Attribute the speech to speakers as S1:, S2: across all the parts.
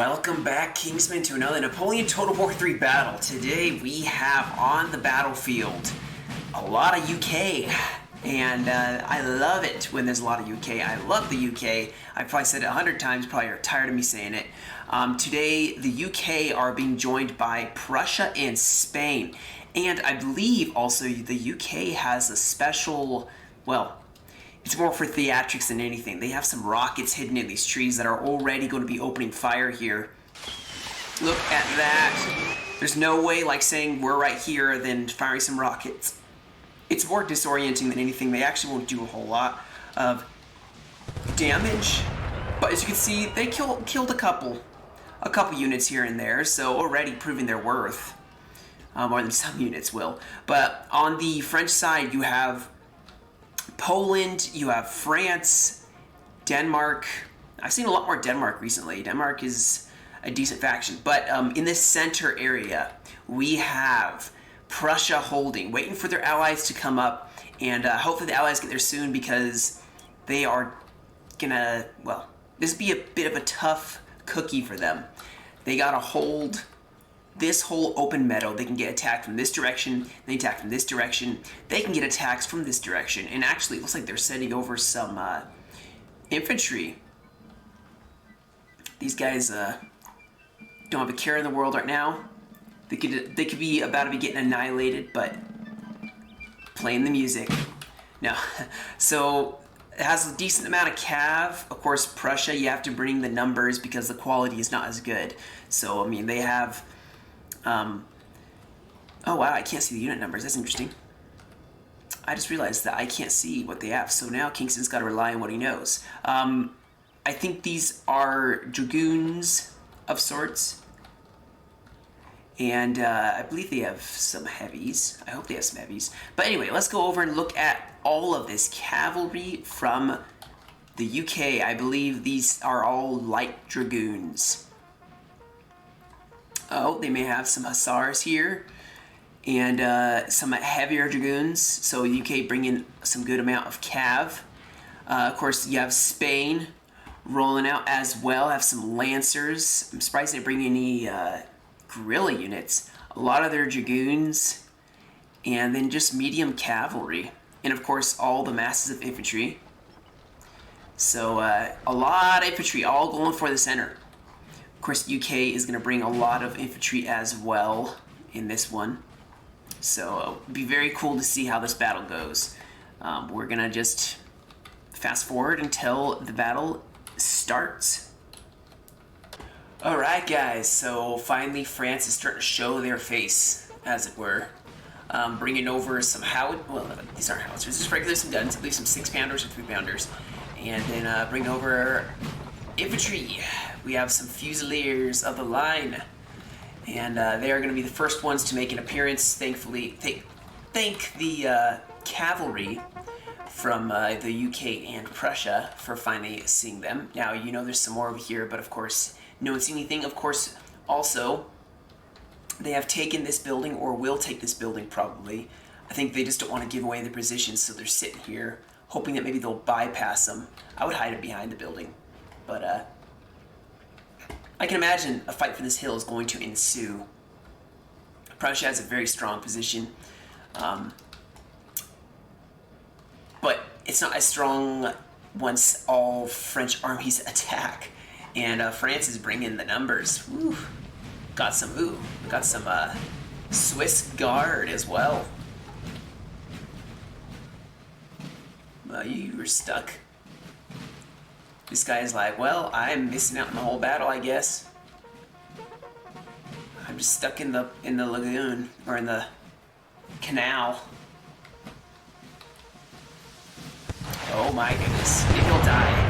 S1: Welcome back, Kingsman, to another Napoleon Total War 3 battle. Today we have on the battlefield a lot of UK, and I love it when there's a lot of UK. I love the UK. I've probably said it 100 times, probably are tired of me saying it. Today the UK are being joined by Prussia and Spain, and I believe also the UK has a special, well, it's more for theatrics than anything. They have some rockets hidden in these trees that are already going to be opening fire here. Look at that. There's no way like saying we're right here then firing some rockets. It's more disorienting than anything. They actually won't do a whole lot of damage. But as you can see, they killed a couple units here and there, so already proving their worth. More than some units will. But on the French side, you have Poland, you have France, Denmark. I've seen a lot more Denmark recently. Denmark is a decent faction. But in this center area, we have Prussia holding, waiting for their allies to come up. And hopefully the allies get there soon because they are gonna, well, this would be a bit of a tough cookie for them. They gotta hold this whole open meadow. They can get attacked from this direction, they attack from this direction, they can get attacks from this direction, and actually it looks like they're sending over some infantry. These guys don't have a care in the world right now. They could be about to be getting annihilated, but playing the music. No, so it has a decent amount of cav. Of course, Prussia, you have to bring the numbers because the quality is not as good. So I mean, they have oh wow, I can't see the unit numbers. That's interesting. I just realized that I can't see what they have. So now Kingston's got to rely on what he knows. I think these are dragoons of sorts. And I believe they have some heavies. I hope they have some heavies. But anyway, let's go over and look at all of this cavalry from the UK. I believe these are all light dragoons. Oh, they may have some hussars here and some heavier dragoons. So UK bring in some good amount of cav. Of course, you have Spain rolling out as well. Have some lancers. I'm surprised they bring any guerrilla units. A lot of their dragoons, and then just medium cavalry, and of course all the masses of infantry. So a lot of infantry, all going for the center. Of course, UK is going to bring a lot of infantry as well in this one. So it'll be very cool to see how this battle goes. We're going to just fast forward until the battle starts. Alright guys, so finally France is starting to show their face, as it were. Bringing over some these aren't howitzers, just regular some guns, I believe some 6-pounders or 3-pounders. And then bring over infantry. We have some fusiliers of the line, and they are going to be the first ones to make an appearance. Thankfully, thank the cavalry from the UK and Prussia for finally seeing them. Now, you know there's some more over here, but of course, no one's seen anything. Of course, also, they have taken this building, or will take this building probably. I think they just don't want to give away their positions, so they're sitting here, hoping that maybe they'll bypass them. I would hide it behind the building, but I can imagine a fight for this hill is going to ensue. Prussia has a very strong position, but it's not as strong once all French armies attack. And France is bringing the numbers. Woo. Got some Swiss Guard as well. Well, you were stuck. This guy's like, well, I'm missing out on the whole battle, I guess. I'm just stuck in the lagoon, or in the canal. Oh my goodness, maybe he'll die.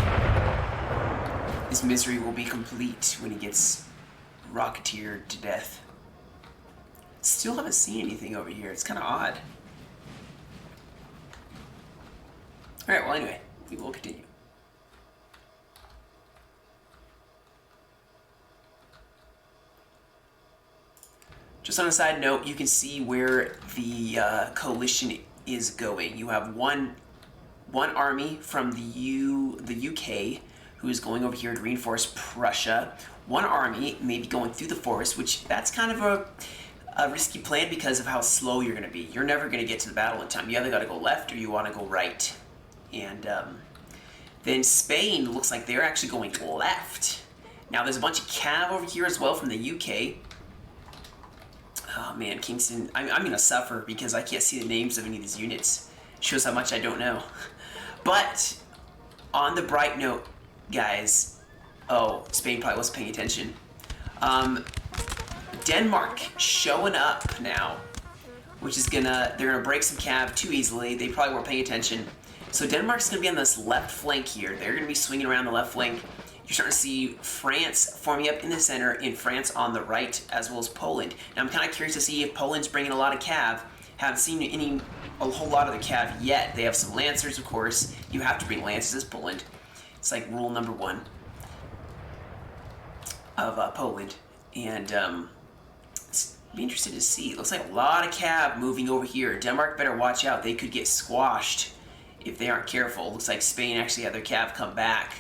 S1: His misery will be complete when he gets rocketeered to death. Still haven't seen anything over here. It's kind of odd. Alright, well anyway, we will continue. Just on a side note, you can see where the coalition is going. You have one army from the UK who is going over here to reinforce Prussia. One army may be going through the forest, which that's kind of a risky plan because of how slow you're going to be. You're never going to get to the battle in time. You either got to go left or you want to go right. And then Spain looks like they're actually going left. Now there's a bunch of cav over here as well from the UK. Oh man, Kingston, I'm going to suffer because I can't see the names of any of these units. Shows how much I don't know. But on the bright note, guys, oh, Spain probably wasn't paying attention. Denmark showing up now, which is they're gonna break some cav too easily. They probably weren't paying attention. So Denmark's gonna be on this left flank here. They're gonna be swinging around the left flank. You're starting to see France forming up in the center and France on the right, as well as Poland. Now I'm kind of curious to see if Poland's bringing a lot of cav. Haven't seen a whole lot of the cav yet. They have some lancers, of course. You have to bring lancers as Poland. It's like rule number 1 of Poland. And be interested to see. It looks like a lot of cav moving over here. Denmark better watch out. They could get squashed if they aren't careful. Looks like Spain actually had their cav come back.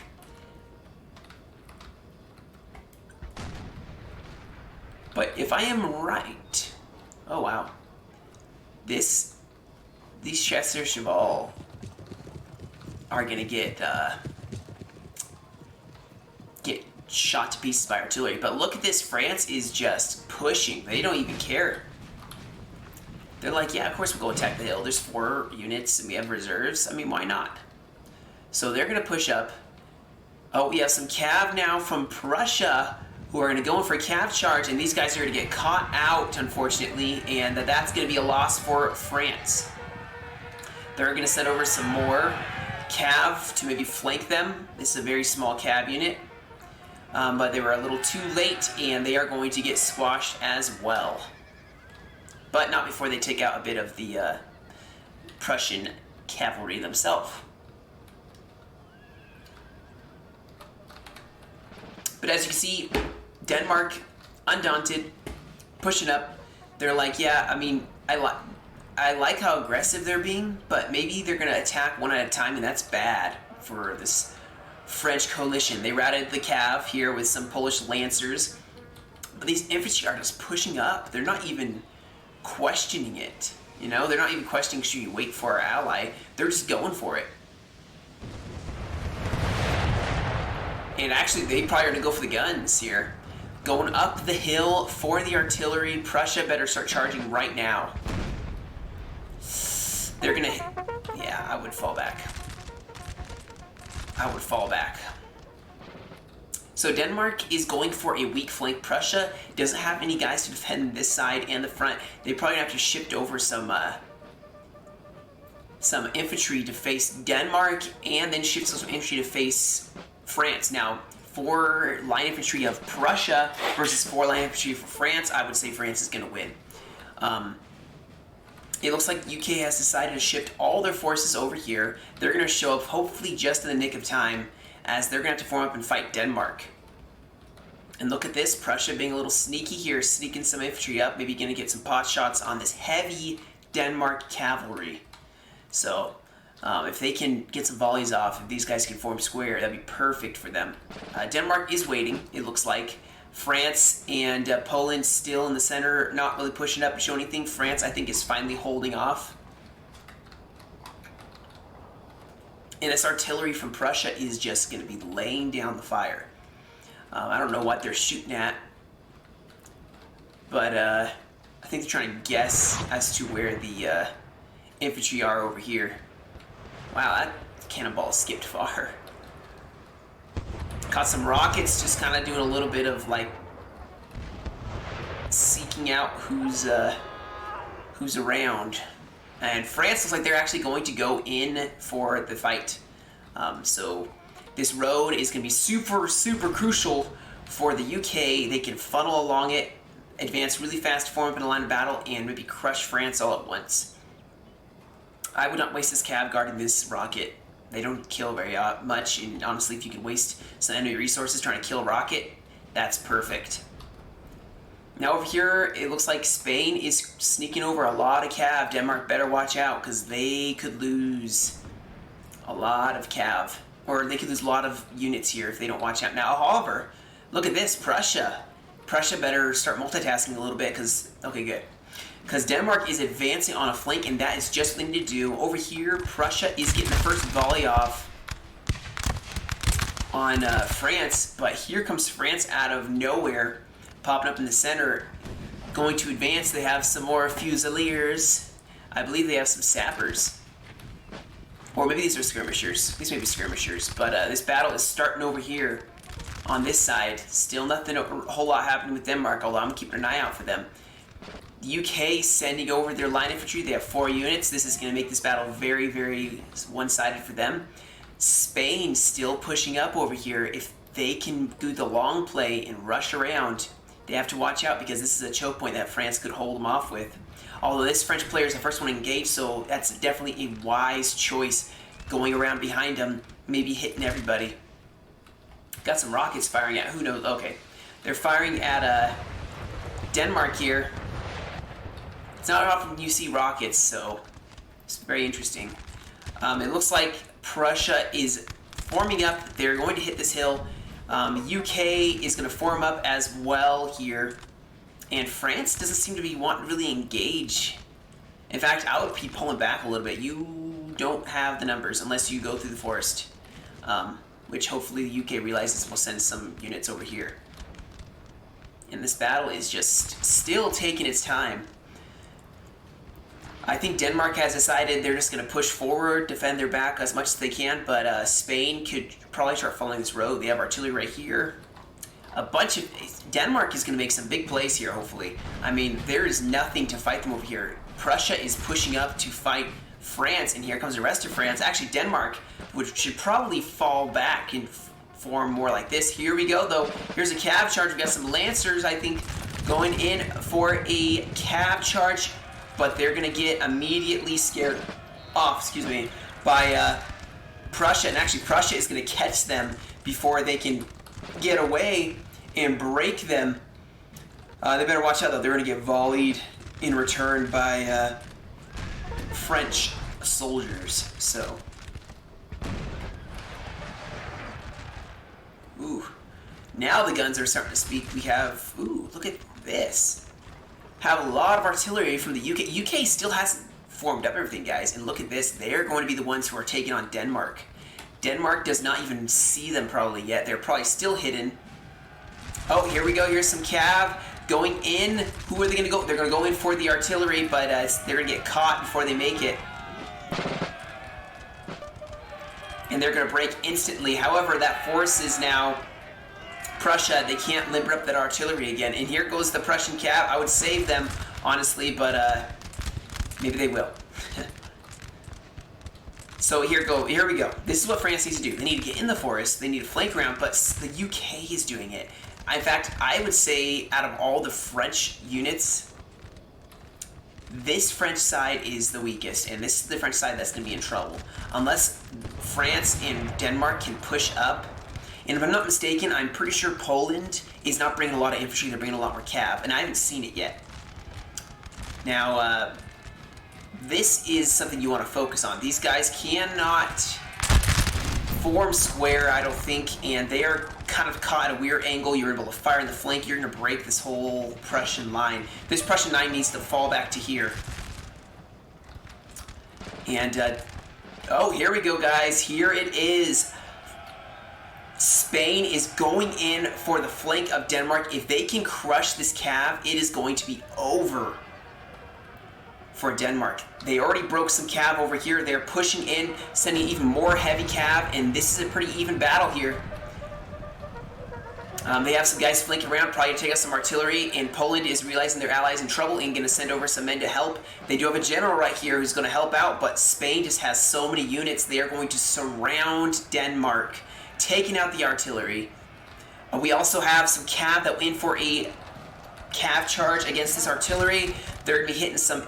S1: But if I am right, oh wow, these Chester Cheval are gonna get shot to pieces by artillery. But look at this, France is just pushing. They don't even care. They're like, yeah, of course we'll go attack the hill. There's 4 units and we have reserves. I mean, why not? So they're gonna push up. Oh, we have some cav now from Prussia who are gonna go in for a cav charge, and these guys are gonna get caught out, unfortunately, and that's gonna be a loss for France. They're gonna send over some more cav to maybe flank them. This is a very small cav unit. But they were a little too late, and they are going to get squashed as well. But not before they take out a bit of the Prussian cavalry themselves. But as you can see, Denmark, undaunted, pushing up. They're like, yeah, I mean, I like how aggressive they're being, but maybe they're going to attack one at a time, and that's bad for this French coalition. They routed the cav here with some Polish lancers, but these infantry are just pushing up. They're not even questioning it. You know, they're not even questioning, should you wait for our ally? They're just going for it. And actually, they probably are going to go for the guns here. Going up the hill for the artillery. Prussia better start charging right now. They're going to... Yeah, I would fall back. I would fall back. So Denmark is going for a weak flank. Prussia doesn't have any guys to defend this side and the front. They probably have to shift over some infantry to face Denmark, and then shift some infantry to face France. Now, 4 line infantry of Prussia versus 4 line infantry for France, I would say France is going to win. It looks like UK has decided to shift all their forces over here. They're going to show up hopefully just in the nick of time, as they're going to have to form up and fight Denmark. And look at this, Prussia being a little sneaky here, sneaking some infantry up, maybe going to get some pot shots on this heavy Denmark cavalry. So, if they can get some volleys off, if these guys can form square, that'd be perfect for them. Denmark is waiting, it looks like. France and Poland still in the center, not really pushing up to show anything. France, I think, is finally holding off. And this artillery from Prussia is just going to be laying down the fire. I don't know what they're shooting at, but I think they're trying to guess as to where the infantry are over here. Wow, that cannonball skipped far. Caught some rockets, just kind of doing a little bit of like seeking out who's around. And France looks like they're actually going to go in for the fight. So this road is going to be super, super crucial for the UK. They can funnel along it, advance really fast, form up in a line of battle, and maybe crush France all at once. I would not waste this cav guarding this rocket. They don't kill very much, and honestly, if you can waste some enemy resources trying to kill a rocket, that's perfect. Now over here, it looks like Spain is sneaking over a lot of cav. Denmark better watch out, because they could lose a lot of cav. or they could lose a lot of units here if they don't watch out. Now, however, look at this, Prussia. Prussia better start multitasking a little bit because, okay, good. Because Denmark is advancing on a flank, and that is just what they need to do. Over here, Prussia is getting the first volley off on France, but here comes France out of nowhere, popping up in the center, going to advance. They have some more fusiliers. I believe they have some sappers. Or maybe these are skirmishers. These may be skirmishers. But this battle is starting over here on this side. Still nothing, a whole lot happening with Denmark, although I'm keeping an eye out for them. The UK sending over their line infantry. They have 4 units. This is going to make this battle very, very one-sided for them. Spain still pushing up over here. If they can do the long play and rush around, they have to watch out because this is a choke point that France could hold them off with. Although this French player is the first one engaged, so that's definitely a wise choice going around behind them, maybe hitting everybody. Got some rockets firing at, who knows, okay. They're firing at Denmark here. It's not often you see rockets, so it's very interesting. It looks like Prussia is forming up. They're going to hit this hill. UK is going to form up as well here. And France doesn't seem to be wanting to really engage. In fact, I would be pulling back a little bit. You don't have the numbers unless you go through the forest. Which hopefully the UK realizes will send some units over here. And this battle is just still taking its time. I think Denmark has decided they're just going to push forward, defend their back as much as they can, but Spain could probably start following this road. They have artillery right here. Denmark is going to make some big plays here, hopefully. I mean, there is nothing to fight them over here. Prussia is pushing up to fight France, and here comes the rest of France. Actually, Denmark should probably fall back and form more like this. Here we go, though. Here's a cav charge. We've got some Lancers, I think, going in for a cav charge. But they're going to get immediately scared off, by Prussia. And actually, Prussia is going to catch them before they can get away and break them. They better watch out, though. They're going to get volleyed in return by French soldiers. So, ooh. Now the guns are starting to speak. We have, ooh, look at this. Have a lot of artillery from the UK. UK still hasn't formed up everything, guys. And look at this. They're going to be the ones who are taking on Denmark. Denmark does not even see them probably yet. They're probably still hidden. Oh, here we go. Here's some cav going in. Who are they going to go? They're going to go in for the artillery, but they're going to get caught before they make it. And they're going to break instantly. However, that forces now Prussia. They can't limber up that artillery again. And here goes the Prussian cav. I would save them, honestly, but maybe they will. So here we go. This is what France needs to do. They need to get in the forest. They need to flank around, but the UK is doing it. In fact, I would say out of all the French units, this French side is the weakest, and this is the French side that's going to be in trouble. Unless France and Denmark can push up. And if I'm not mistaken, I'm pretty sure Poland is not bringing a lot of infantry. They're bringing a lot more cav, and I haven't seen it yet. Now, this is something you want to focus on. These guys cannot form square, I don't think, and they are kind of caught at a weird angle. You're able to fire in the flank. You're going to break this whole Prussian line. This Prussian line needs to fall back to here. And, oh, here we go, guys. Here it is. Spain is going in for the flank of Denmark. If they can crush this cav, it is going to be over for Denmark. They already broke some cav over here. They're pushing in, sending even more heavy cav, and this is a pretty even battle here. They have some guys flanking around, probably to take out some artillery, and Poland is realizing their allies in trouble and going to send over some men to help. They do have a general right here who's going to help out, but Spain just has so many units. They are going to surround Denmark, taking out the artillery. We also have some cav that went in for a cav charge against this artillery. They're going to be hitting some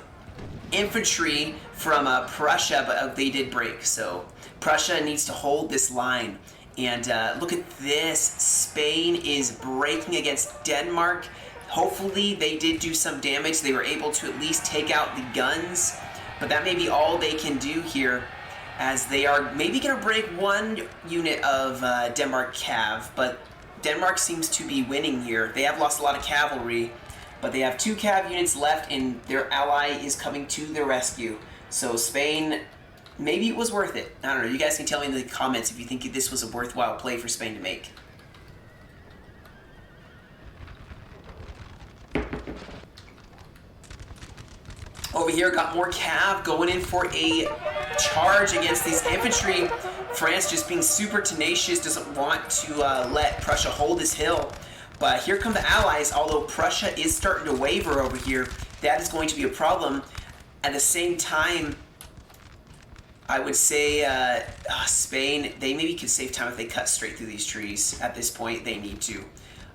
S1: infantry from Prussia, but they did break. So Prussia needs to hold this line. And look at this. Spain is breaking against Denmark. Hopefully they did do some damage. They were able to at least take out the guns. But that may be all they can do here. as they are maybe going to break one unit of Denmark Cav, but Denmark seems to be winning here. They have lost a lot of cavalry, but they have 2 Cav units left, and their ally is coming to their rescue. So Spain, maybe it was worth it. I don't know. You guys can tell me in the comments if you think this was a worthwhile play for Spain to make. Over here, got more Cav going in for a charge against these infantry. France just being super tenacious, doesn't want to let Prussia hold this hill. But here come the Allies, although Prussia is starting to waver over here. That is going to be a problem. At the same time, I would say Spain, they maybe could save time if they cut straight through these trees. At this point, they need to.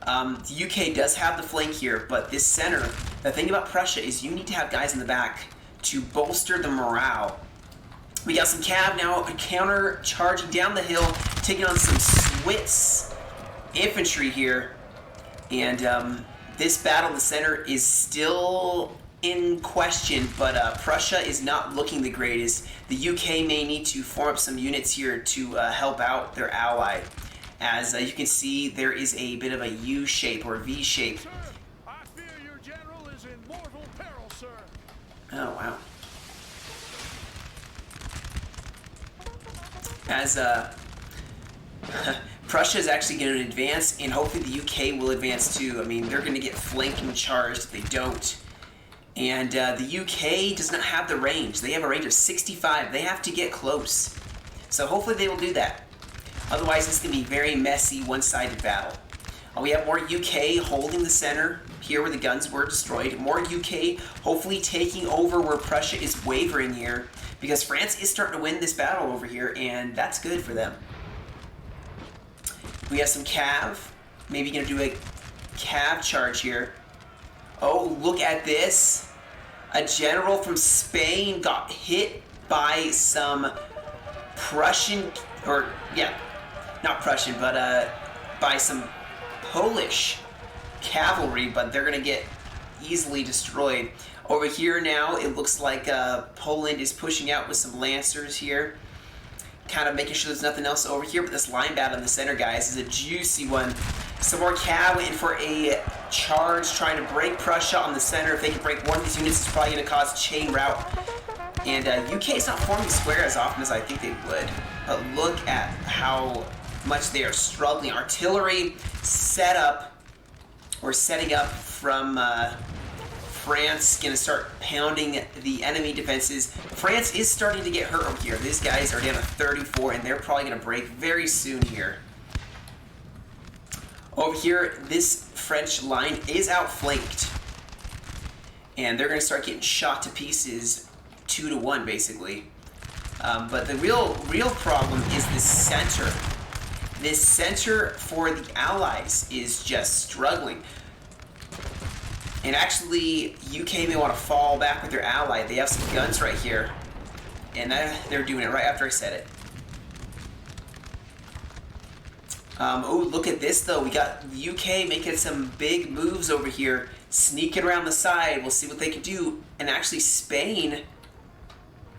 S1: The UK does have the flank here, but this center, the thing about Prussia is you need to have guys in the back to bolster the morale. We got some Cav now counter charging down the hill, taking on some Swiss infantry here. And this battle in the center is still in question, but Prussia is not looking the greatest. The UK may need to form up some units here to help out their ally. As you can see, there is a bit of a U shape or V shape.
S2: I fear your general is in mortal peril, sir.
S1: Oh, wow. As Prussia is actually going to advance, and hopefully the UK will advance too. I mean, they're going to get flanking charged if they don't. And the UK does not have the range. They have a range of 65. They have to get close. So hopefully they will do that. Otherwise, it's going to be very messy, one-sided battle. We have more UK holding the center here where the guns were destroyed. More UK hopefully taking over where Prussia is wavering here, because France is starting to win this battle over here, and that's good for them. We have some Cav. Maybe going to do a Cav charge here. Oh, look at this. A general from Spain got hit by some Prussian, or yeah, not Prussian, but by some Polish cavalry, but they're going to get easily destroyed. Over here now, it looks like Poland is pushing out with some Lancers here, kind of making sure there's nothing else over here, but this line battle in the center, guys, is a juicy one. Some more Cav in for a charge, trying to break Prussia on the center. If they can break one of these units, it's probably going to cause a chain rout. And UK is not forming square as often as I think they would. But look at how much they are struggling. Artillery set up, or setting up from France, going to start pounding the enemy defenses. France is starting to get hurt over here. These guys are down to 34, and they're probably going to break very soon here. Over here, this French line is outflanked, and they're going to start getting shot to pieces 2-1, basically. But the real problem is the center. This center for the Allies is just struggling. And actually, UK may want to fall back with their ally. They have some guns right here. And they're doing it right after I said it. Oh, look at this, though. We got the UK making some big moves over here. Sneaking around the side. We'll see what they can do. And actually, Spain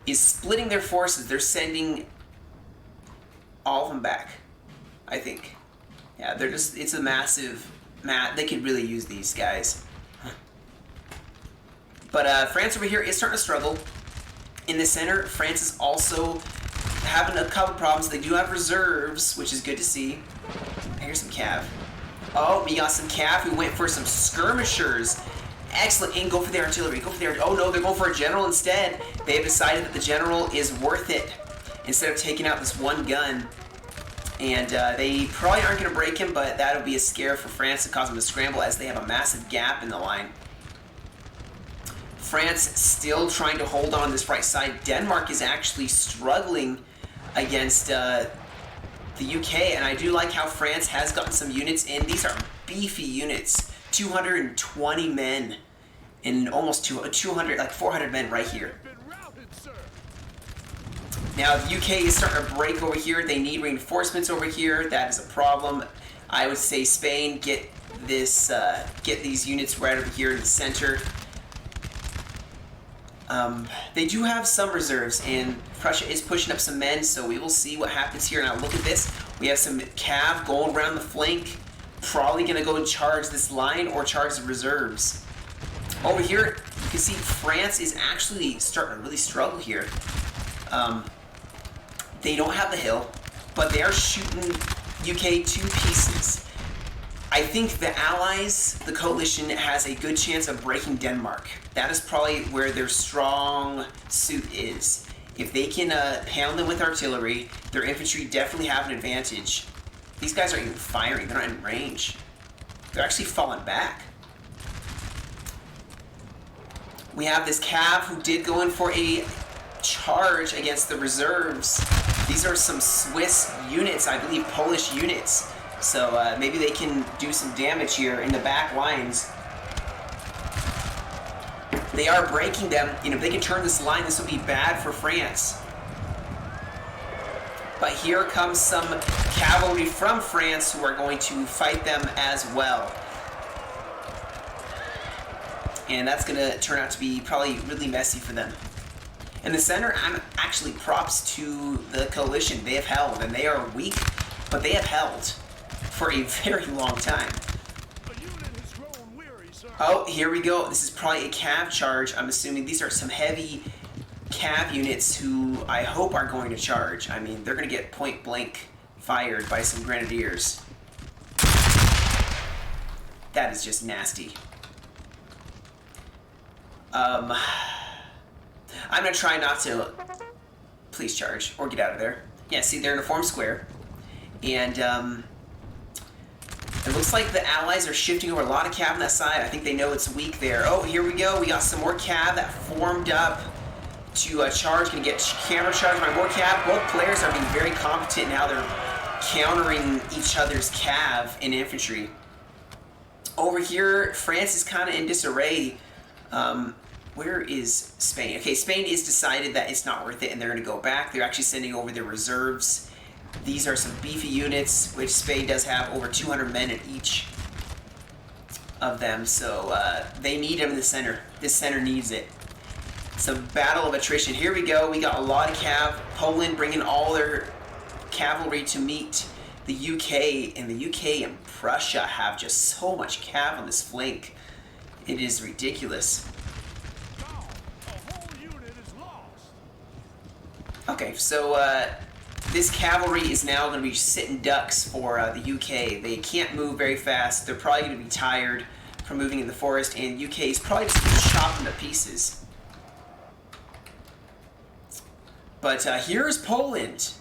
S1: is splitting their forces. They're sending all of them back, I think. Yeah, they're just, it's a massive, they could really use these guys. But France over here is starting to struggle. In the center, France is also having a couple problems. They do have reserves, which is good to see. Here's some Cav. Oh, we got some Cav who went for some skirmishers. Excellent, and go for the artillery. Go for the artillery. Oh no, they're going for a general instead. They have decided that the general is worth it instead of taking out this one gun. And they probably aren't going to break him, but that'll be a scare for France to cause them to scramble as they have a massive gap in the line. France still trying to hold on this right side. Denmark is actually struggling against the UK, and I do like how France has gotten some units in. These are beefy units. 220 men and almost 200, like 400 men right here. Now, the UK is starting to break over here. They need reinforcements over here. That is a problem. I would say Spain, get these units right over here in the center. They do have some reserves, and Prussia is pushing up some men, so we will see what happens here. Now look at this. We have some cav going around the flank. Probably going to go and charge this line or charge the reserves. Over here, you can see France is actually starting to really struggle here. They don't have the hill, but they are shooting UK to pieces. I think the Allies, the coalition, has a good chance of breaking Denmark. That is probably where their strong suit is. If they can pound them with artillery, their infantry definitely have an advantage. These guys aren't even firing. They're not in range. They're actually falling back. We have this Cav who did go in for a charge against the reserves. These are some Swiss units, I believe Polish units. So maybe they can do some damage here in the back lines. They are breaking them. You know, if they can turn this line, this will be bad for France. But here comes some cavalry from France who are going to fight them as well. And that's going to turn out to be probably really messy for them. In the center, I'm actually props to the coalition. They have held, and they are weak, but they have held for a very long time. Oh, here we go. This is probably a cav charge. I'm assuming these are some heavy cav units who I hope are going to charge. I mean, they're going to get point blank fired by some grenadiers. That is just nasty. I'm going to try not to... Please charge, or get out of there. Yeah, see, they're in a form square. And, it looks like the Allies are shifting over a lot of cav on that side. I think they know it's weak there. Oh, here we go. We got some more cav that formed up to charge. Going to get counter-charged by more cav. Both players are being very competent now. They're countering each other's cav in infantry. Over here, France is kind of in disarray. Where is Spain? Okay, Spain is decided that it's not worth it, and they're going to go back. They're actually sending over their reserves. These are some beefy units, which Spain does have over 200 men in each of them, so they need them in the center. This center needs it. It's a battle of attrition. Here we go. We got a lot of cav. Poland bringing all their cavalry to meet the UK, and the UK and Prussia have just so much cav on this flank. It is ridiculous. Okay, so this cavalry is now going to be sitting ducks for the UK. They can't move very fast. They're probably going to be tired from moving in the forest, and UK is probably just going to chop them to pieces. But here's Poland.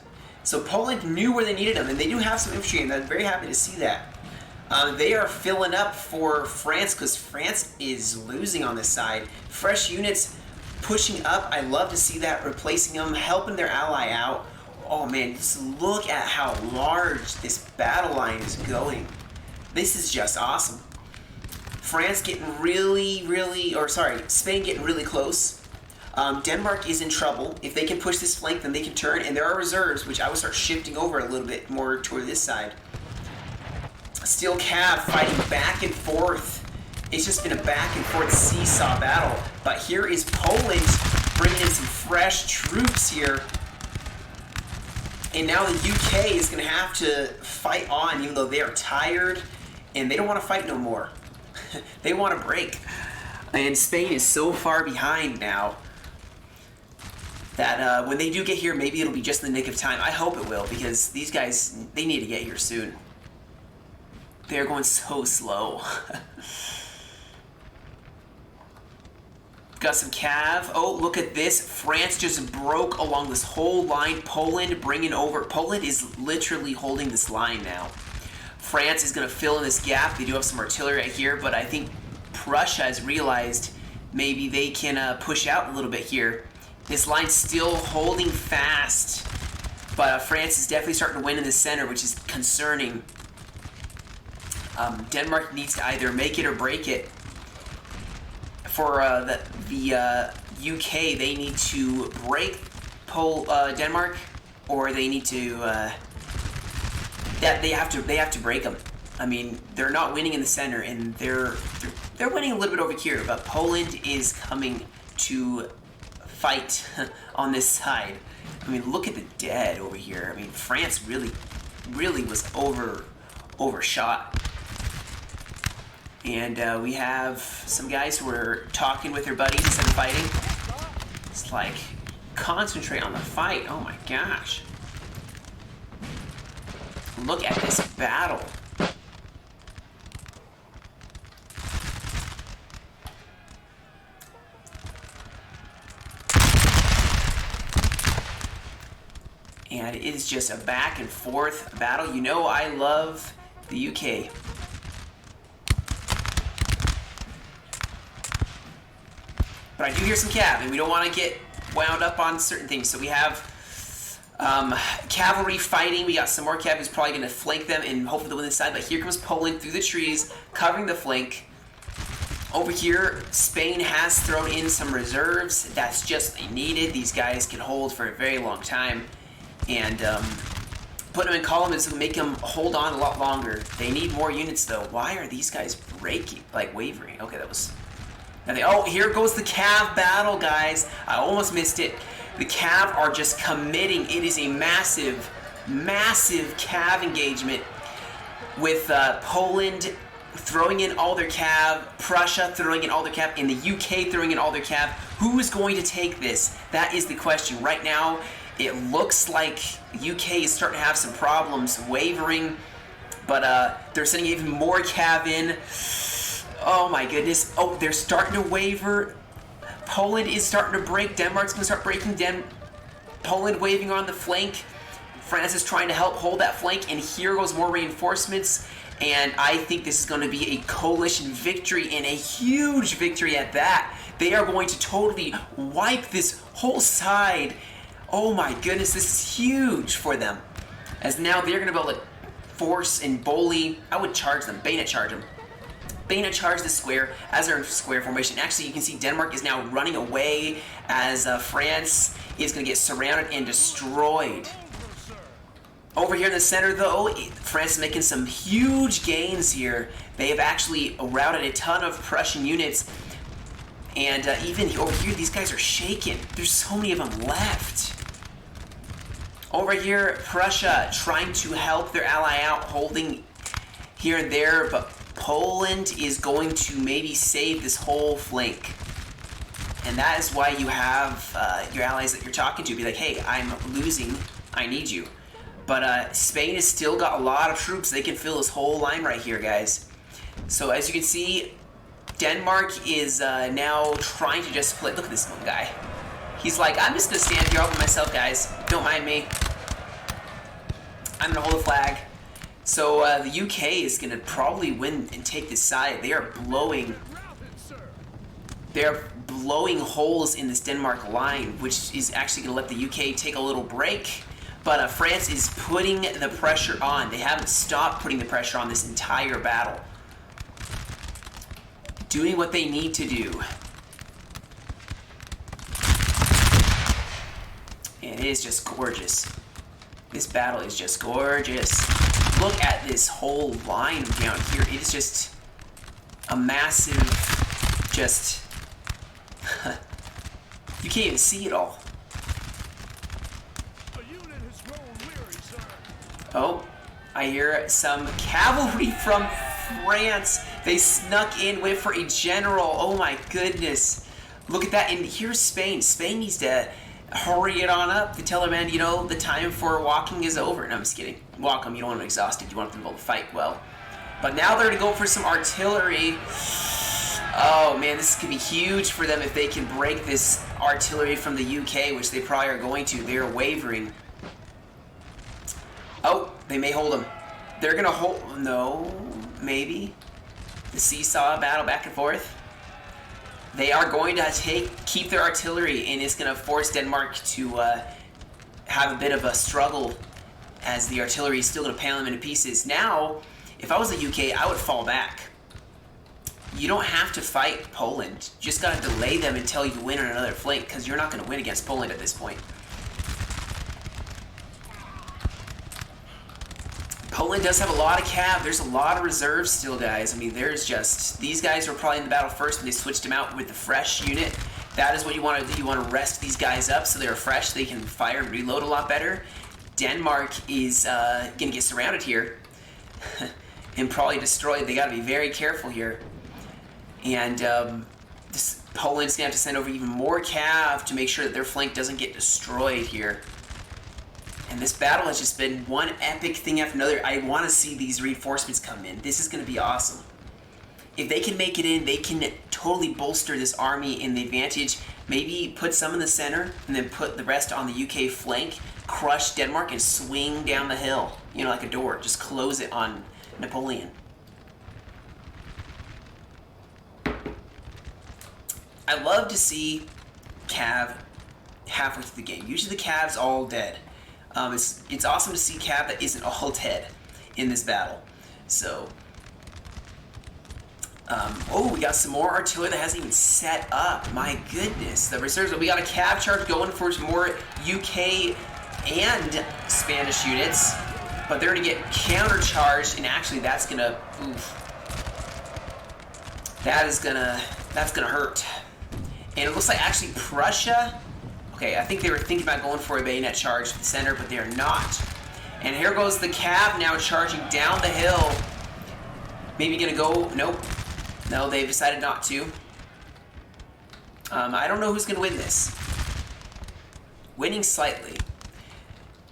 S1: So Poland knew where they needed them, and they do have some infantry, and I'm very happy to see that. They are filling up for France because France is losing on this side. Fresh units pushing up. I love to see that, replacing them, helping their ally out. Oh man, just look at how large this battle line is going. This is just awesome. France getting Spain getting really close. Denmark is in trouble. If they can push this flank, then they can turn, and there are reserves, which I will start shifting over a little bit more toward this side. Still Cav fighting back and forth. It's just been a back and forth seesaw battle. But here is Poland bringing in some fresh troops here. And now the UK is going to have to fight on, even though they are tired and they don't want to fight no more. They want to break. And Spain is so far behind now that when they do get here, maybe it'll be just in the nick of time. I hope it will, because these guys, they need to get here soon. They're going so slow. Got some cav. Oh, look at this. France just broke along this whole line. Poland bringing over. Poland is literally holding this line now. France is going to fill in this gap. They do have some artillery right here, but I think Prussia has realized maybe they can push out a little bit here. This line's still holding fast, but France is definitely starting to win in the center, which is concerning. Denmark needs to either make it or break it. For the UK, they need to break Denmark, or they need to they have to break them. I mean, they're not winning in the center, and they're winning a little bit over here. But Poland is coming to fight on this side. I mean, look at the dead over here. I mean, France really was overshot. And we have some guys who are talking with their buddies instead of fighting. It's like, concentrate on the fight. Oh my gosh. Look at this battle. And it is just a back and forth battle. You know I love the UK. But I do hear some cav, and we don't want to get wound up on certain things. So we have cavalry fighting. We got some more cav who's probably going to flank them and hopefully they'll win this side. But here comes Poland through the trees, covering the flank. Over here, Spain has thrown in some reserves. That's just needed. These guys can hold for a very long time. And put them in columns to make them hold on a lot longer. They need more units, though. Why are these guys breaking, like wavering? Okay, that was... Oh, here goes the cav battle, guys. I almost missed it. The cav are just committing. It is a massive, massive cav engagement with Poland throwing in all their cav, Prussia throwing in all their cav, and the UK throwing in all their cav. Who is going to take this? That is the question. Right now, it looks like UK is starting to have some problems wavering, but they're sending even more cav in. Oh my goodness. Oh, they're starting to waver. Poland is starting to break. Denmark's going to start breaking. Poland waving on the flank. France is trying to help hold that flank, and here goes more reinforcements. And I think this is going to be a coalition victory, and a huge victory at that. They are going to totally wipe this whole side. Oh my goodness, this is huge for them. As now they're going to be able to force and bully. I would charge them, bayonet charge them. Bayonet charge the square as they're in square formation. Actually, you can see Denmark is now running away as France is going to get surrounded and destroyed. Over here in the center, though, France is making some huge gains here. They have actually routed a ton of Prussian units. And even over here, these guys are shaken. There's so many of them left. Over here, Prussia trying to help their ally out, holding here and there, but Poland is going to maybe save this whole flank. And that is why you have your allies that you're talking to be like, hey, I'm losing, I need you. But Spain has still got a lot of troops. They can fill this whole line right here, guys. So as you can see, Denmark is now trying to just split. Look at this one guy. He's like, I'm just going to stand here all by myself, guys. Don't mind me. I'm going to hold the flag. So the UK is going to probably win and take this side. They are blowing holes in this Denmark line, which is actually going to let the UK take a little break. But France is putting the pressure on. They haven't stopped putting the pressure on this entire battle. Doing what they need to do. And it is just gorgeous. This battle is just gorgeous. Look at this whole line down here. It is just a massive, just... you can't even see it all. Oh, I hear some cavalry from France. They snuck in, went for a general. Oh my goodness. Look at that. And here's Spain. Spain needs to hurry it on up to tell them, man, you know, the time for walking is over. No, I'm just kidding. Walk them. You don't want them exhausted. You want them to be able to fight well. But now they're going to go for some artillery. Oh, man, this could be huge for them if they can break this artillery from the UK, which they probably are going to. They're wavering. Oh, they may hold them. They're going to hold... No, maybe. The seesaw battle back and forth. They are going to keep their artillery, and it's going to force Denmark to have a bit of a struggle as the artillery is still going to pound them into pieces. Now, if I was the UK, I would fall back. You don't have to fight Poland. You just got to delay them until you win on another flank, because you're not going to win against Poland at this point. Poland does have a lot of cav. There's a lot of reserves still, guys. I mean, there's just... These guys were probably in the battle first when they switched them out with the fresh unit. That is what you want to do. You want to rest these guys up so they're fresh. They can fire and reload a lot better. Denmark is going to get surrounded here and probably destroyed. They got to be very careful here. And Poland's going to have to send over even more cav to make sure that their flank doesn't get destroyed here. And this battle has just been one epic thing after another. I want to see these reinforcements come in. This is going to be awesome. If they can make it in, they can totally bolster this army in the advantage. Maybe put some in the center and then put the rest on the UK flank. Crush Denmark and swing down the hill. You know, like a door. Just close it on Napoleon. I love to see Cav halfway through the game. Usually the Cav's all dead. It's awesome to see Cav that isn't all dead in this battle. So, oh, we got some more artillery that hasn't even set up. My goodness, the reserves. We got a Cav charge going for some more UK and Spanish units, but they're gonna get countercharged, and actually that's gonna, oof. That's gonna hurt. And it looks like actually Prussia, okay, I think they were thinking about going for a bayonet charge to the center, but they are not. And here goes the Cav now charging down the hill. Maybe gonna go, nope. No, they've decided not to. I don't know who's gonna win this. Winning slightly.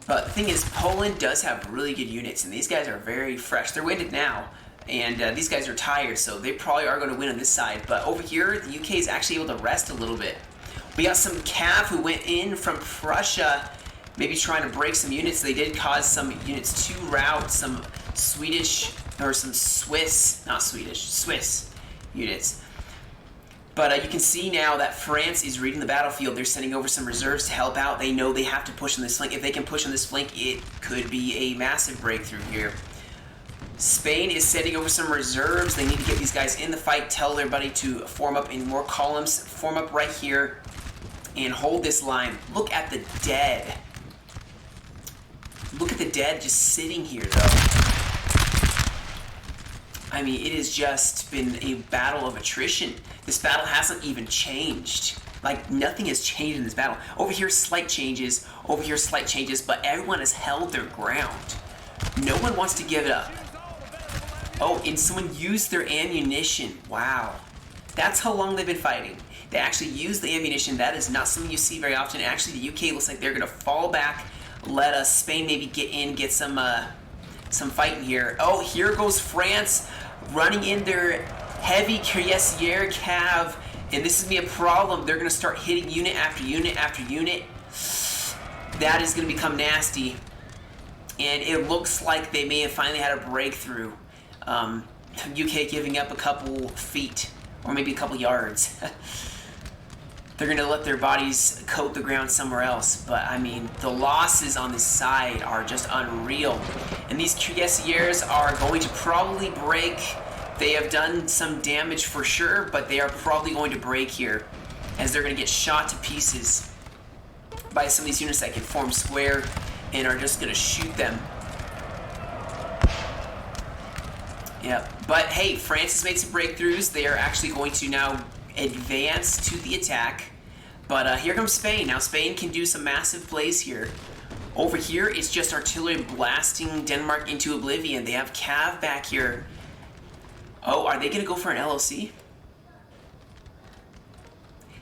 S1: But the thing is, Poland does have really good units, and these guys are very fresh. They're winded now, and these guys are tired, so they probably are going to win on this side. But over here, the UK is actually able to rest a little bit. We got some Cav who went in from Prussia, maybe trying to break some units. They did cause some units to rout, some Swedish, or some Swiss, not Swedish, Swiss units. But you can see now that France is reading the battlefield. They're sending over some reserves to help out. They know they have to push on this flank. If they can push on this flank, it could be a massive breakthrough here. Spain is sending over some reserves. They need to get these guys in the fight, tell everybody to form up in more columns, form up right here, and hold this line. Look at the dead. Look at the dead just sitting here, though. I mean, it has just been a battle of attrition. This battle hasn't even changed. Like, nothing has changed in this battle. Over here, slight changes. Over here, slight changes. But everyone has held their ground. No one wants to give it up. Oh, and someone used their ammunition. Wow. That's how long they've been fighting. They actually used the ammunition. That is not something you see very often. Actually, the UK looks like they're going to fall back. Let Spain maybe get in, get some fighting here. Oh, here goes France running in their heavy Cuirassier Cav, and this is going to be a problem. They're going to start hitting unit after unit after unit. That is going to become nasty, and it looks like they may have finally had a breakthrough. UK giving up a couple feet, or maybe a couple yards. They're going to let their bodies coat the ground somewhere else. But, I mean, the losses on this side are just unreal. And these Cuirassiers are going to probably break. They have done some damage for sure, but they are probably going to break here, as they're going to get shot to pieces by some of these units that can form square and are just going to shoot them. Yeah, but hey, France has made some breakthroughs. They are actually going to now advance to the attack. But here comes Spain. Now Spain can do some massive plays here. Over here, it's just artillery blasting Denmark into oblivion. They have Cav back here. Oh, are they going to go for an LOC?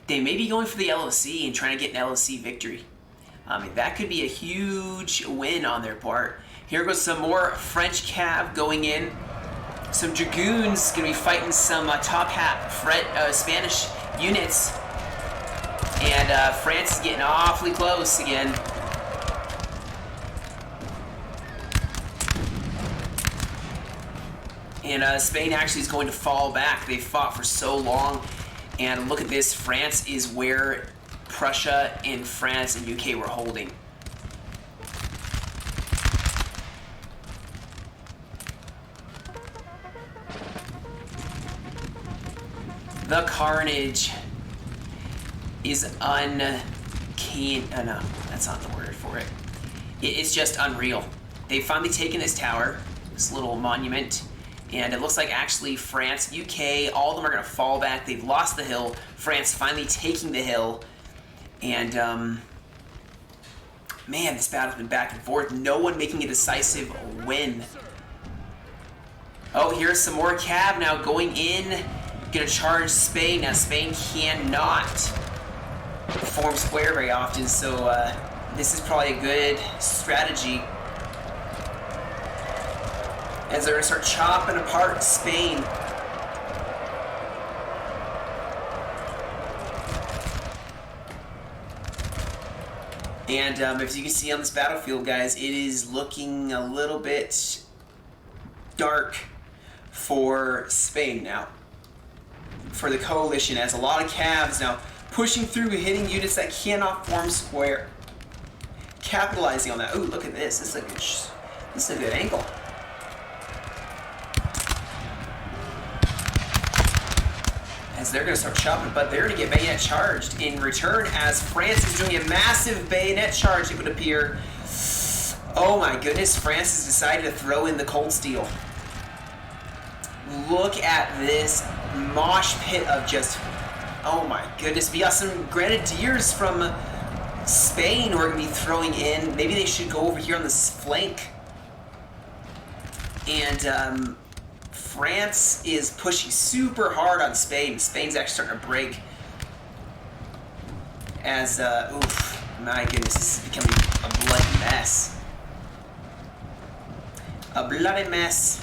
S1: They may be going for the LOC and trying to get an LOC victory. I mean, that could be a huge win on their part. Here goes some more French Cav going in. Some Dragoons going to be fighting some top hat Spanish units. And France is getting awfully close again. And Spain actually is going to fall back. They fought for so long. And look at this. France is where Prussia and France and UK were holding. The carnage is uncanny. No, that's not the word for it. It's just unreal. They've finally taken this tower, this little monument, And it looks like actually France, UK, all of them are going to fall back. They've lost the hill. France finally taking the hill. And, man, this battle's been back and forth. No one making a decisive win. Oh, here's some more cav now going in. Gonna charge Spain. Now, Spain cannot form square very often, so this is probably a good strategy. As they're gonna start chopping apart Spain. And as you can see on this battlefield, guys, it is looking a little bit dark for Spain now. For the coalition, as a lot of cavs now pushing through, hitting units that cannot form square. Capitalizing on that. Ooh, look at this. This is a good angle. As they're going to start chopping, but they're going to get bayonet charged in return as France is doing a massive bayonet charge, it would appear. Oh my goodness, France has decided to throw in the cold steel. Look at this mosh pit of just, oh my goodness. We got some grenadiers from Spain who are going to be throwing in. Maybe they should go over here on this flank. And France is pushing super hard on Spain. Spain's actually starting to break. As, oof, my goodness, this is becoming a bloody mess. A bloody mess.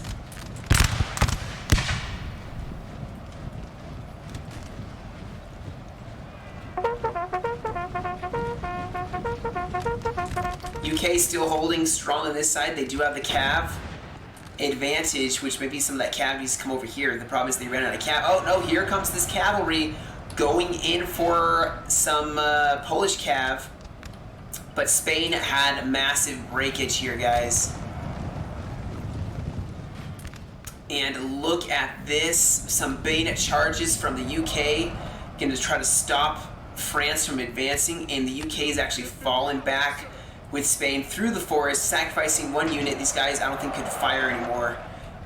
S1: UK still holding strong on this side. They do have the cav advantage, which maybe some of that cav needs to come over here. The problem is they ran out of cav. Oh no, here comes this cavalry going in for some Polish cav. But Spain had massive breakage here, guys. And look at this. Some bayonet charges from the UK. Going to try to stop France from advancing. And the UK is actually falling back with Spain through the forest, sacrificing one unit. These guys, I don't think, could fire anymore.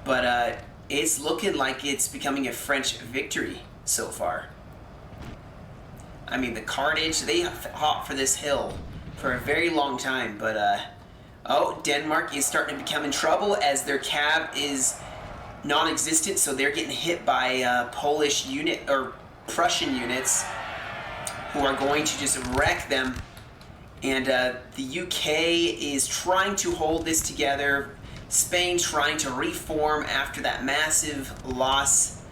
S1: But it's looking like it's becoming a French victory so far. I mean, the carnage, they fought for this hill for a very long time. But, oh, Denmark is starting to become in trouble as their cav is non-existent. So they're getting hit by Polish unit, or Prussian units, who are going to just wreck them. And the UK is trying to hold this together. Spain trying to reform after that massive loss.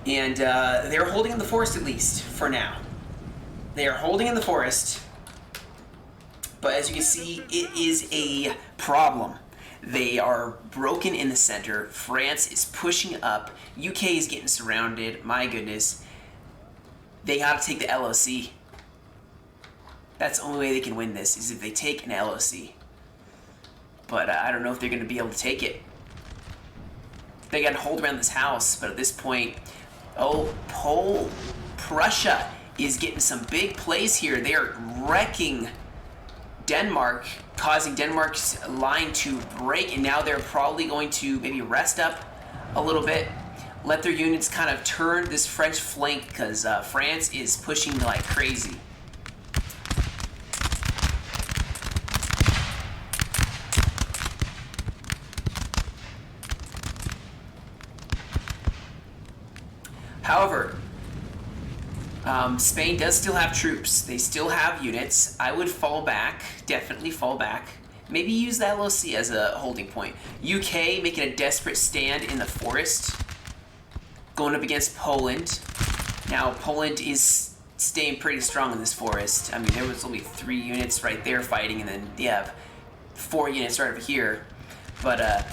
S1: And they're holding in the forest, at least, for now. They are holding in the forest. But as you can see, it is a problem. They are broken in the center. France is pushing up. UK is getting surrounded. My goodness. They got to take the LOC. That's the only way they can win this, is if they take an LOC. But I don't know if they're going to be able to take it. They got to hold around this house, but at this point, oh, Prussia is getting some big plays here. They are wrecking Denmark, causing Denmark's line to break, and now they're probably going to maybe rest up a little bit, let their units kind of turn this French flank, because France is pushing like crazy. However, Spain does still have troops. They still have units. I would fall back, definitely fall back. Maybe use the LOC as a holding point. UK making a desperate stand in the forest, going up against Poland. Now, Poland is staying pretty strong in this forest. I mean, there was only 3 units right there fighting, and then you have 4 units right over here. But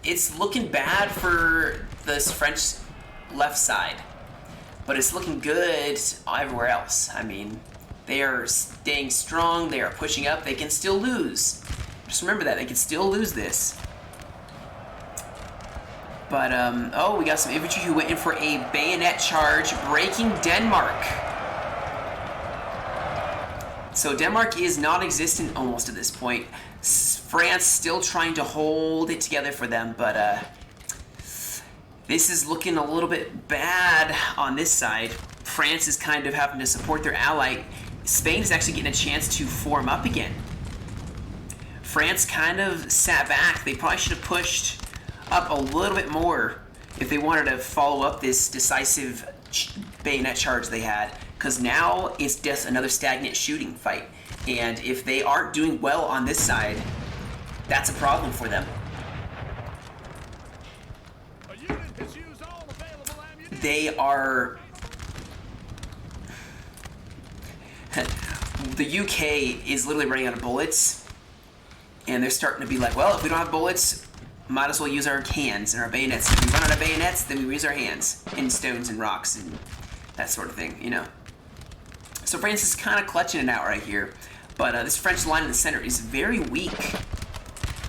S1: it's looking bad for this French left side, but it's looking good everywhere else. I mean, they are staying strong, they are pushing up, they can still lose. Just remember that, they can still lose this. But, oh, we got some infantry who went in for a bayonet charge, breaking Denmark. So Denmark is non-existent almost at this point. France still trying to hold it together for them, but this is looking a little bit bad on this side. France is kind of having to support their ally. Spain is actually getting a chance to form up again. France kind of sat back. They probably should have pushed up a little bit more if they wanted to follow up this decisive bayonet charge they had, because now it's just another stagnant shooting fight. And if they aren't doing well on this side, that's a problem for them.
S2: A unit has used all available ammunition.
S1: They are... the UK is literally running out of bullets, and they're starting to be like, well, if we don't have bullets, might as well use our hands and our bayonets. If we run out of bayonets, then we use our hands and stones and rocks and that sort of thing, you know. So France is kind of clutching it out right here, but this French line in the center is very weak.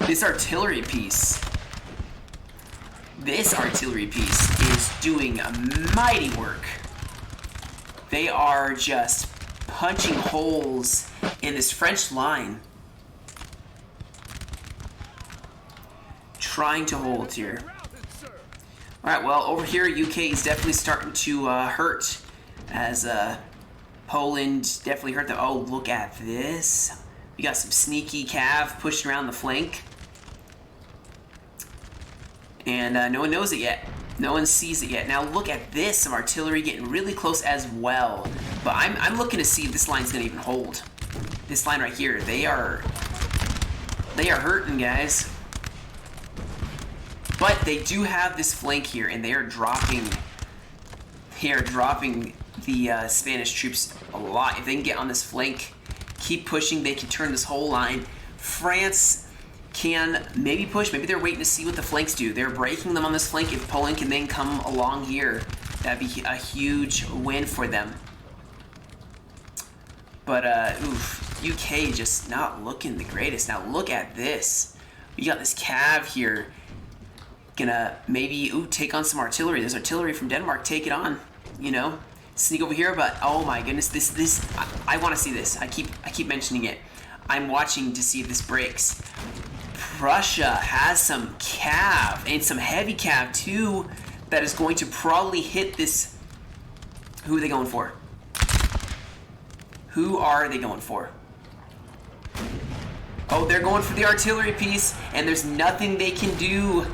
S1: This artillery piece is doing mighty work. They are just punching holes in this French line, trying to hold here. Alright, well, over here, UK is definitely starting to hurt, as Poland definitely hurt them. Oh, look at this. We got some sneaky cav pushing around the flank. And no one knows it yet. No one sees it yet. Now look at this, some artillery getting really close as well. But I'm looking to see if this line's gonna even hold. This line right here, they are hurting, guys. But they do have this flank here, and they are dropping the Spanish troops a lot. If they can get on this flank, keep pushing, they can turn this whole line. France can maybe push. Maybe they're waiting to see what the flanks do. They're breaking them on this flank. If Poland can then come along here, that'd be a huge win for them. But, oof, UK just not looking the greatest. Now look at this. We got this cav here. Gonna maybe, take on some artillery. There's artillery from Denmark. Take it on, you know. Sneak over here, but oh my goodness, this I want to see this. I keep mentioning it. I'm watching to see if this breaks. Prussia has some cav, and some heavy cav too, that is going to probably hit this. Who are they going for? Who are they going for? Oh, they're going for the artillery piece, and there's nothing they can do.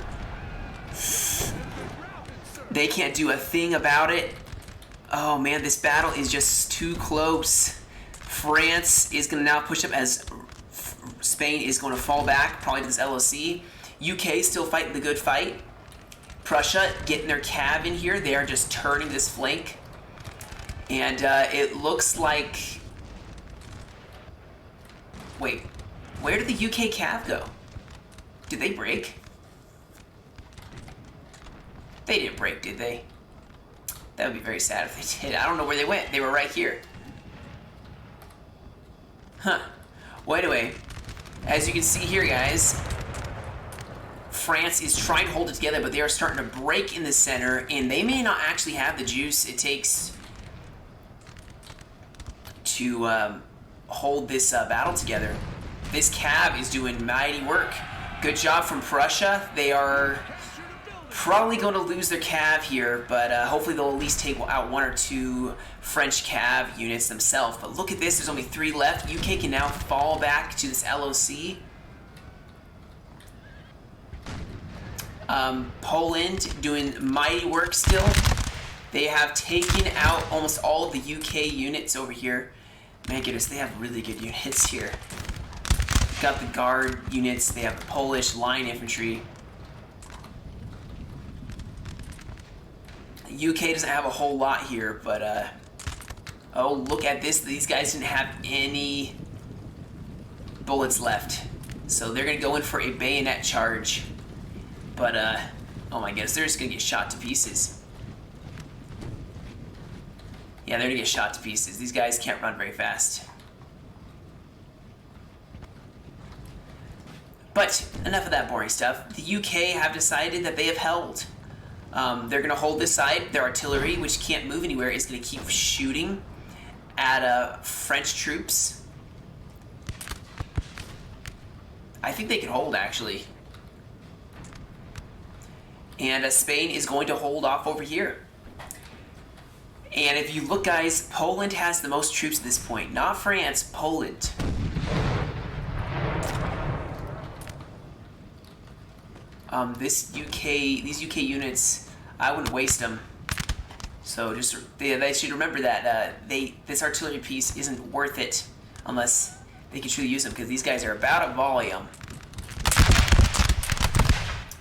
S1: They can't do a thing about it. Oh man, this battle is just too close. France is going to now push up as Spain is going to fall back, probably to this LOC. UK still fighting the good fight. Prussia getting their cav in here. They are just turning this flank. And it looks like... Wait, where did the UK cav go? Did they break? They didn't break, did they? That would be very sad if they did. I don't know where they went. They were right here. Huh. Well, anyway, as you can see here, guys, France is trying to hold it together, but they are starting to break in the center, and they may not actually have the juice it takes to hold this battle together. This cav is doing mighty work. Good job from Prussia. They are probably going to lose their cav here, but hopefully they'll at least take out one or two French cav units themselves. But look at this, there's only 3 left. UK can now fall back to this LOC. Poland doing mighty work still. They have taken out almost all of the UK units over here. Man, goodness, they have really good units here. Got the guard units, they have the Polish line infantry. UK doesn't have a whole lot here, but oh, look at this. These guys didn't have any bullets left. So they're going to go in for a bayonet charge. But, oh my goodness, they're just going to get shot to pieces. Yeah, they're going to get shot to pieces. These guys can't run very fast. But enough of that boring stuff. The UK have decided that they have held. They're going to hold this side. Their artillery, which can't move anywhere, is going to keep shooting at French troops. I think they can hold, actually. And Spain is going to hold off over here. And if you look, guys, Poland has the most troops at this point. Not France, Poland. These UK units, I wouldn't waste them. So just they should remember that this artillery piece isn't worth it unless they can truly use them, because these guys are about a volume,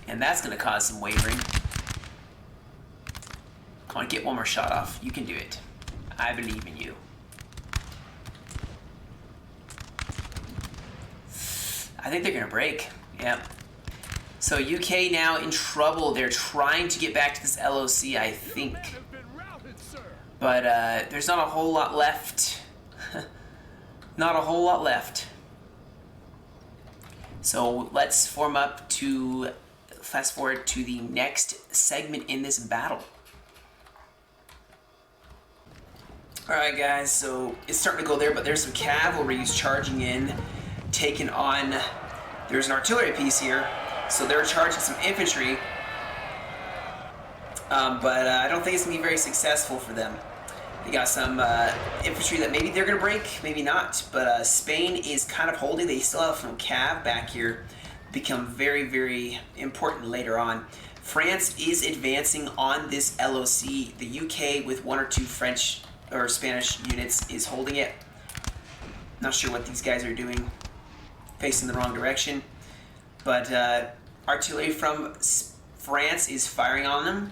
S1: and that's going to cause some wavering. Come on, get one more shot off. You can do it. I believe in you. I think they're going to break. Yep. So UK now in trouble. They're trying to get back to this LOC, I think. But there's not a whole lot left. Not a whole lot left. So let's form up to fast forward to the next segment in this battle. Alright guys, so it's starting to go there, but there's some cavalries charging in, taking on, there's an artillery piece here, so they're charging some infantry, but I don't think it's going to be very successful for them. They got some infantry that maybe they're going to break, maybe not, but Spain is kind of holding. They still have some cav back here, become very, very important later on. France is advancing on this LOC. The UK with one or two French or Spanish units is holding it. Not sure what these guys are doing, facing the wrong direction, but artillery from France is firing on them.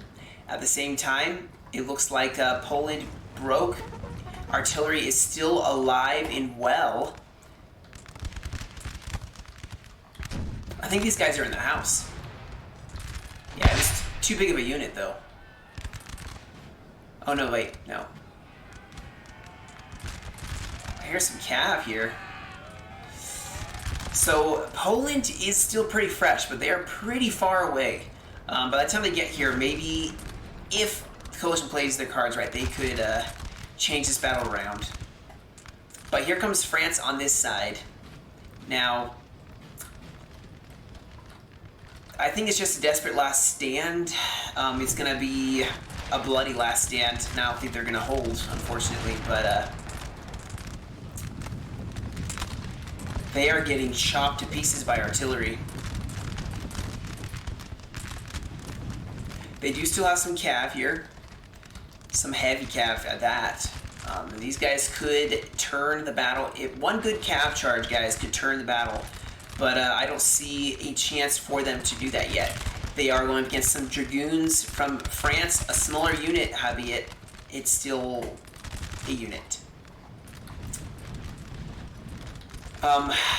S1: At the same time, it looks like Poland broke. Artillery is still alive and well. I think these guys are in the house. Yeah, it was too big of a unit though. Oh no, wait, no. Here's some cav here. So Poland is still pretty fresh, but they are pretty far away. By the time they get here, maybe if the coalition plays their cards right, they could change this battle around. But here comes France on this side. Now, I think it's just a desperate last stand. It's going to be a bloody last stand. Now I don't think they're going to hold, unfortunately, but they are getting chopped to pieces by artillery. They do still have some cav here. Some heavy cav at that. These guys could turn the battle. If one good cav charge, guys, could turn the battle. But I don't see a chance for them to do that yet. They are going against some dragoons from France. A smaller unit, howbeit it's still a unit.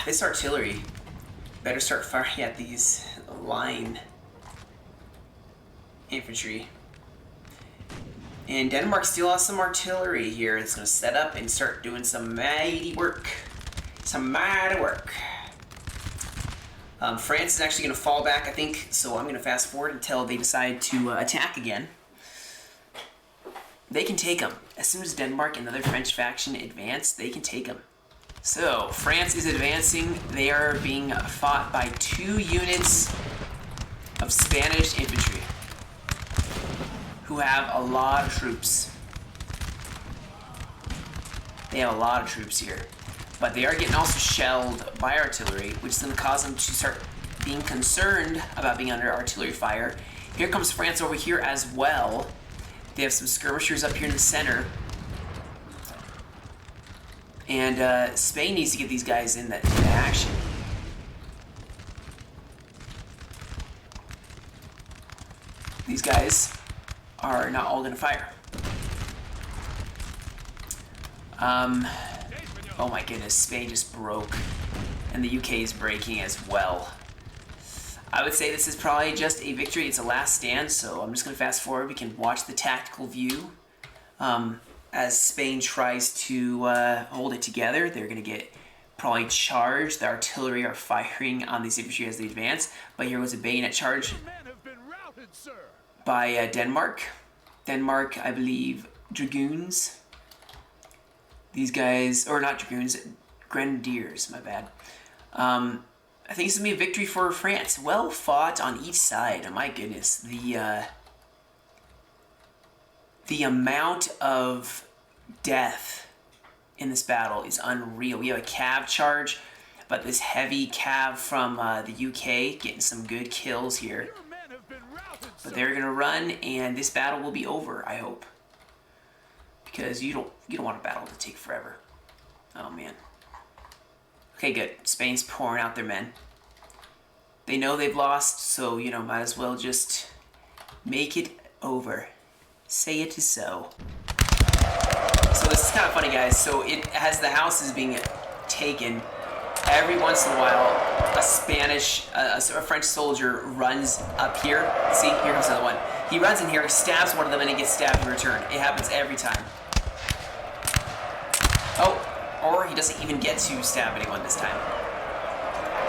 S1: This artillery better start firing at these line infantry. And Denmark still has some artillery here. It's going to set up and start doing some mighty work. Some mighty work. France is actually going to fall back, I think, so I'm going to fast forward until they decide to attack again. They can take them. As soon as Denmark and the other French faction advance, they can take them. So, France is advancing. They are being fought by 2 units of Spanish infantry who have a lot of troops. They have a lot of troops here. But they are getting also shelled by artillery, which is going to cause them to start being concerned about being under artillery fire. Here comes France over here as well. They have some skirmishers up here in the center. And Spain needs to get these guys in that action. These guys are not all going to fire. Oh my goodness, Spain just broke. And the UK is breaking as well. I would say this is probably just a victory. It's a last stand, so I'm just going to fast forward. We can watch the tactical view. As Spain tries to hold it together, they're going to get probably charged. The artillery are firing on these infantry as they advance. But here was a bayonet charge by Denmark. Denmark, I believe, dragoons. These guys, or not dragoons, grenadiers, my bad. I think it's going to be a victory for France. Well fought on each side. Oh my goodness. The amount of death in this battle is unreal. We have a cav charge, but this heavy cav from the UK getting some good kills here.
S2: Your men have been routed,
S1: But
S2: sir.
S1: they're going to run, and this battle will be over, I hope. Because you don't want a battle to take forever. Oh, man. Okay, good. Spain's pouring out their men. They know they've lost, so, you know, might as well just make it over. Say it is so. So this is kind of funny, guys. So it has the houses being taken. Every once in a while, a French soldier runs up here. See, here comes another one. He runs in here, stabs one of them, and he gets stabbed in return. It happens every time. Oh, or he doesn't even get to stab anyone this time.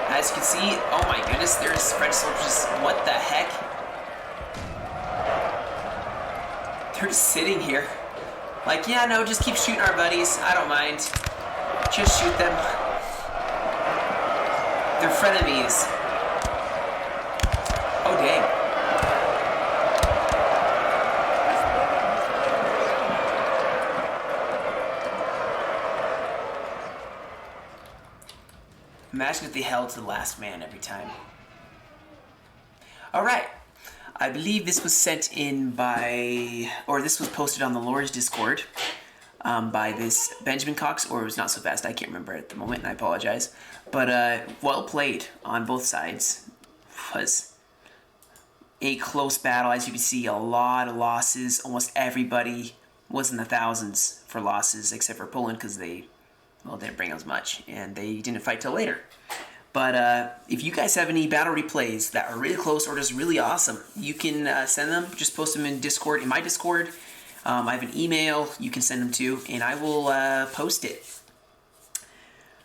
S1: As you can see, oh my goodness, there's French soldiers. What the heck? They're just sitting here. Like, yeah, no, just keep shooting our buddies. I don't mind. Just shoot them. They're frenemies. Oh, dang. Imagine if they held to the last man every time. Alright. I believe this was sent in by, or this was posted on the Lore's Discord by this Benjamin Cox, or it was Not So Fast, I can't remember at the moment, and I apologize. But well played on both sides. Was a close battle. As you can see, a lot of losses. Almost everybody was in the thousands for losses, except for Poland, because they, well, didn't bring as much, and they didn't fight till later. But if you guys have any battle replays that are really close or just really awesome, you can send them. Just post them in Discord, in my Discord. I have an email you can send them to, and I will post it.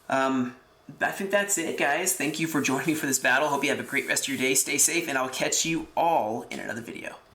S1: I think that's it, guys. Thank you for joining me for this battle. Hope you have a great rest of your day. Stay safe, and I'll catch you all in another video.